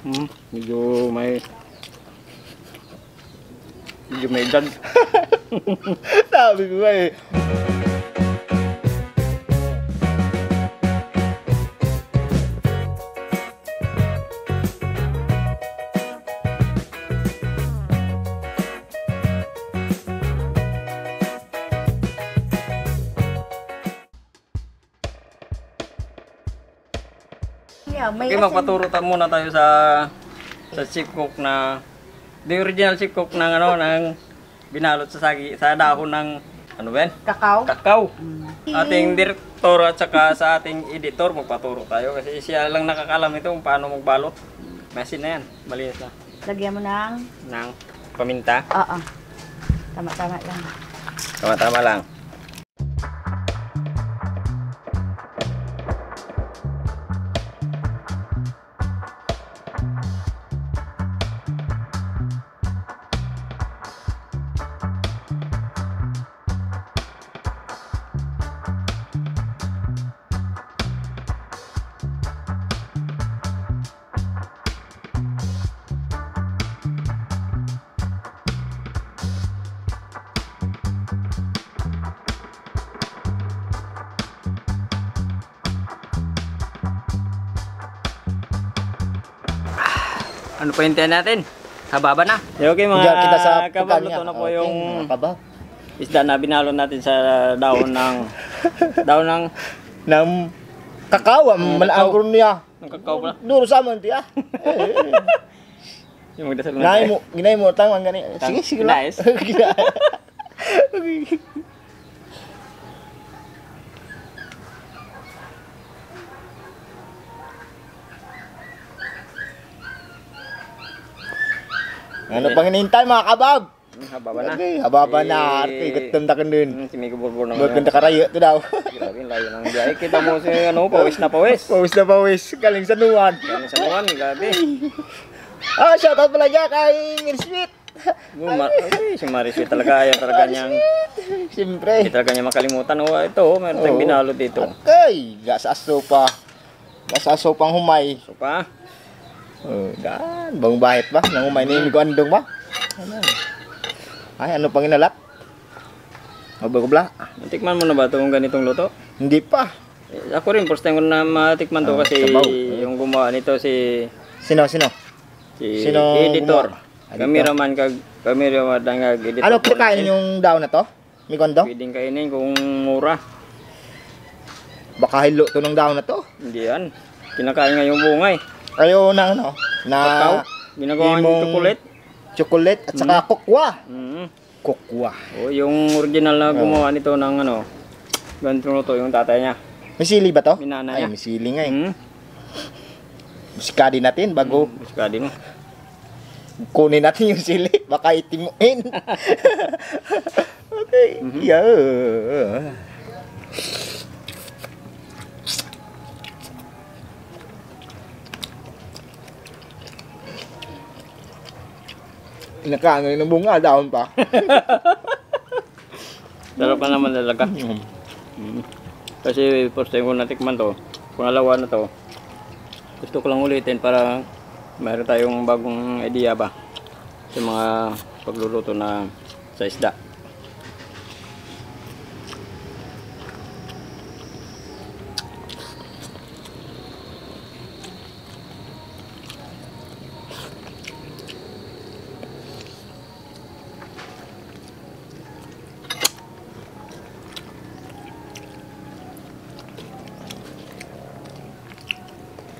Medyo may edad. Sabi ko nga eh. Okay, magpaturo muna tayo sa chip cook na the original chip cook ng ng binalot sa dahon ng ano ba yan? Kakao. Ating direktor at saka sa ating editor magpaturo tayo kasi siya lang nakakalam ito kung paano magbalot. Machine na yan. Malinis na. Lagyan mo ng paminta. Oo. Tama-tama lang. Tama-tama lang. Ano pa hintayin natin? Hababa na. Okay mga kabab, luto na po yung isda na binalon natin sa dahon ng kakao. Malangkron niya. Ng kakao pala. Duro sa amin tiya. Yung magdasal na tayo. Ginay mo tang gani. Sige lang. Ano pang hinihintay mga kabab? Hababa na. Okay, hababa na. Gutom na ka nun. Simigoborbor naman. Maganda karayo ito daw. Grabe, layo ng biyahe. Kita mo si pawis na pawis. Pawis na pawis. Galing sa nuwan. Galing sa nuwan, grabe. Shoutout pala dyan kay Mirsweet. Si Marisweet talaga. Yan talaga niyang. Siyempre. Hindi talaga niya makalimutan. Ito, meron tayong binalot dito. Okay. Gasa sopa. Gasa sopang humay. Sopa. Dan, bang bahit ba? Nang umay ni ko andong ba? Ay, ano pang inalat? Mabagobla. Natikman mo na ba itong ganitong luto? Hindi pa. Ako rin, first time ko na matikman to kasi yung gumawa nito si Sino? Si editor. Gumawa? Cameraman dangag editor. Ano kinakain yung daw na to? May kondo? Pwedeng kainin kung mura. Baka hilo to ng daw na to. Hindi yan. Kinakain nga yung bunga eh. Ayaw na ano? Na kakao. Ginagawa ng chocolate. Chocolate at saka kokwa. Kokwa. Yung original na gumawa nito ng ganito luto yung tatay niya. May sili ba to? Minana Ay, niya. may sili nga eh. Musikadi natin bago. Musikadi mo. Kunin natin yung sili. Baka itimuin. Okay. Yeah. Nakaangay ng bunga, dahon pa. Sarap pa naman talaga. Kasi first time ko natikman to. Pangalawa na to. Gusto ko lang ulitin para mayroon tayong bagong idea ba sa mga pagluluto na sa isda.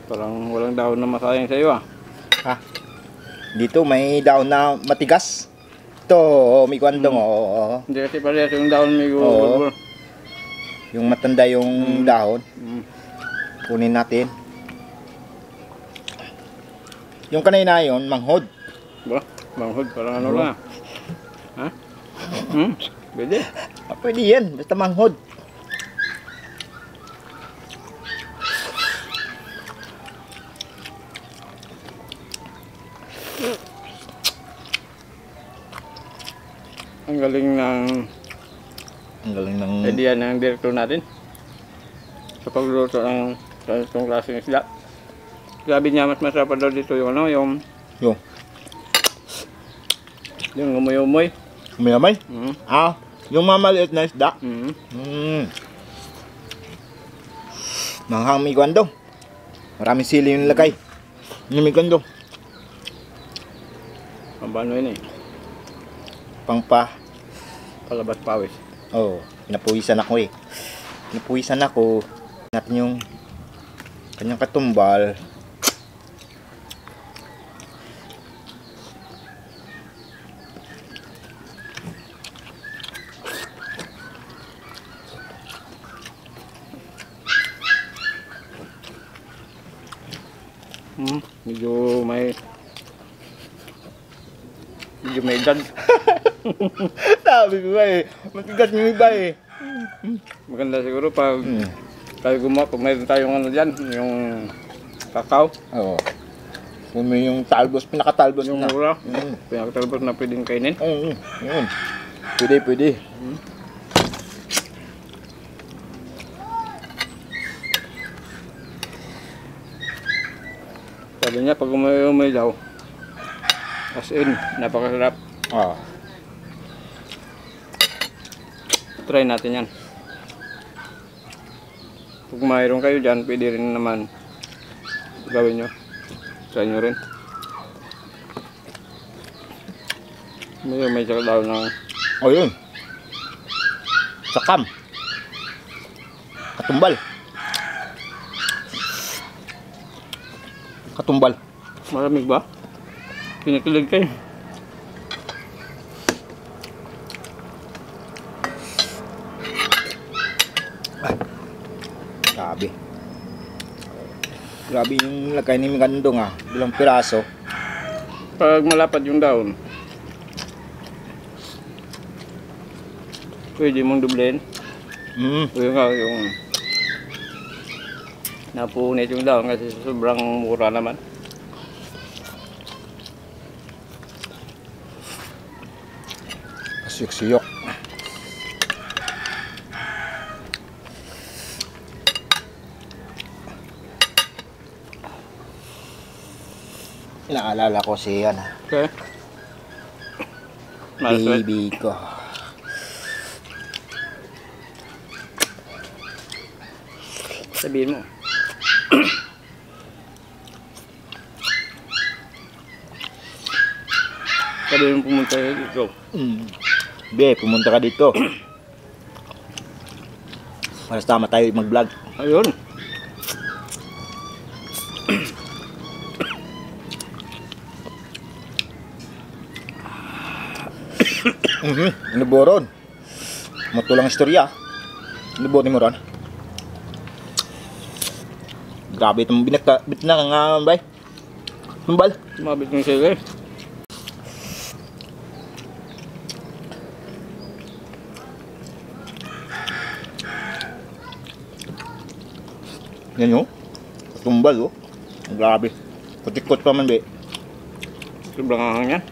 Parang walang daon na masayang sa iyo ah. Ha? Dito may daon na matigas. Ito, may kwandong Hindi kasi parehas yung daon may yung matanda yung dahon. Kunin natin. Yung kanina yun, manghod. Ba? Manghod, parang ano lang. Ha? Pwede? Pwede yan, basta manghod. Ang galing ng idea ng director natin sa pagluluto ng ganitong klaseng isda. Sabi niya mas masarap daw dito yung ano, yung umuy-umuy. Umilamay? Mm. Yung mamaliit na isda. Mm. Manghang may kwando. Maraming sili yung lagay. Yung may kwando. Paano yun eh? Palabas pawis. Pinapuwisan ako eh. Pinapuwisan ako. Natin yung kanyang katumbal. Medyo may edad. Sabi ko eh, matigas yung iba eh. Maganda siguro pag tayo gumawa, pag mayroon tayong ano dyan, yung kakao. Oo. Kung may yung talbos, pinakatalbos Yung na. mura, pinakatalbos na pwedeng kainin. Yun. Pwede. Sabi niya, pag umay daw, as in, napakasarap. Try natin yan. Pag mayroon kayo dyan, pwede rin naman gawin nyo. Try nyo rin. May tsaka daw ng... Yun. Sakam. Katumbal. Malamig ba? Pinakilig kayo. Grabe yung lagay ni Migandong bilang piraso. Pag malapad yung daon, pwede mong dublein. Yung napunit yung daon kasi sobrang mura naman. Siyok-siyok. Naalala ko si Okay. baby ko. Sabihin mo. Sabihin mo pumunta dito. Pumunta ka dito. Para tama tayo mag-vlog. Ayun. Ano bo ron? Matulang istorya. Ano bo ni mo ron? Grabe itong binakta. Bitna ka nga, bay. Tumbal. Mabit ng sili. Yan yun. Tumbal, Grabe. Putikot pa man, bay. Sobrang hangin yan.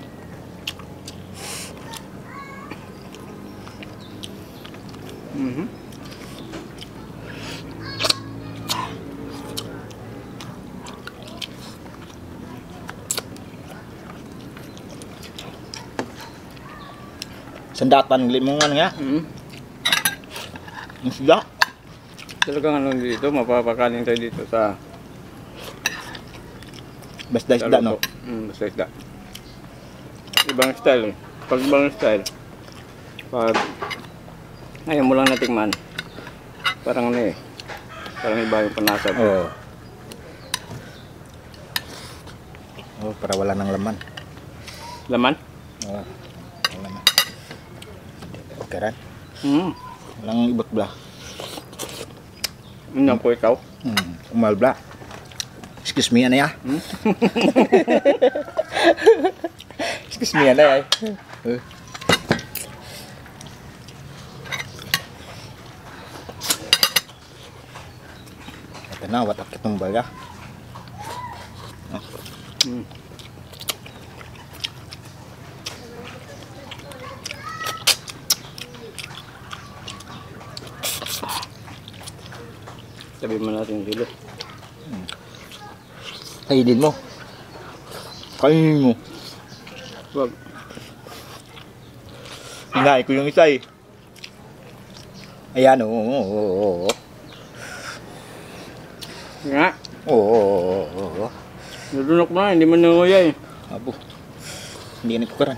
Sandatan, limongan nga. Isda. Talagang ano dito, mapapakanin tayo dito sa Basta isda, no? Basta isda. Ibang style eh. Pag ibang style, pag ngayon mo lang natikman, parang ano eh, parang iba yung panasab. Para wala ng laman. Laman? Wala laman. Karan? Walang ibot bla. Ano po ikaw? Umal bla. Excuse me, ano ya? Excuse me, ano ya? Ito na, watak itong baga. Sabi mo natin yung sili. Kainin mo. Kainin mo. Wag. Hinahin ko yung isa eh. Ayan, oo. Nga. Oo. Nadunok na, hindi man nanguya eh. Abo. Hindi na kukaran.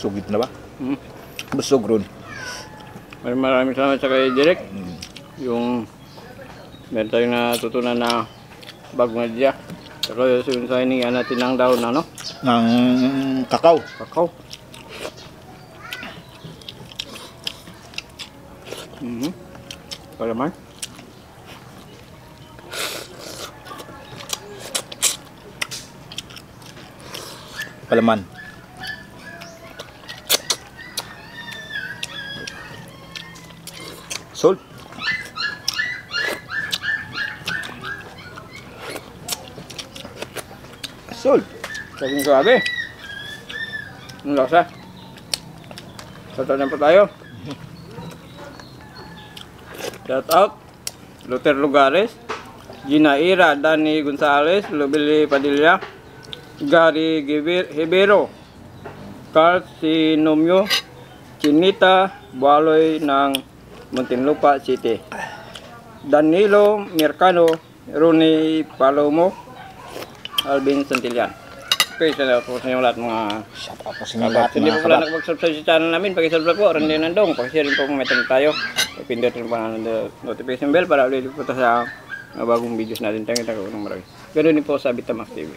Sugit na ba? Busog ron. Maraming salamat sa kay Direk. Yung meron tayong natutunan na bagong idea. Pero yung sa hiningan natin ng daon ano? Ng kakao. Kakao. Palaman. Palaman. Salt. Salt. Sabing suabe. Ang lasa. Satanan pa tayo. Shout out. Luther Lugares. Gina Ira, Danny Gonzales, Lubili Padilla, Gary Hibero, Carl Sinomyo, Chinita Bualoy ng Muntinlupa City, Danilo Mercano, Ronnie Palomo, Alvin Santillan. Okay, salamat po sa inyo lahat mga Shout out po sa inyo lahat hindi mga po pala kabat. nag-subscribe sa channel namin, pakisubscribe po, rin din nandong, pakishare rin po kung may tanong tayo. Pindutin po na ng notification bell para ulit po sa bagong videos natin. Thank you ng marami. Ganoon din po sa Bitamax TV.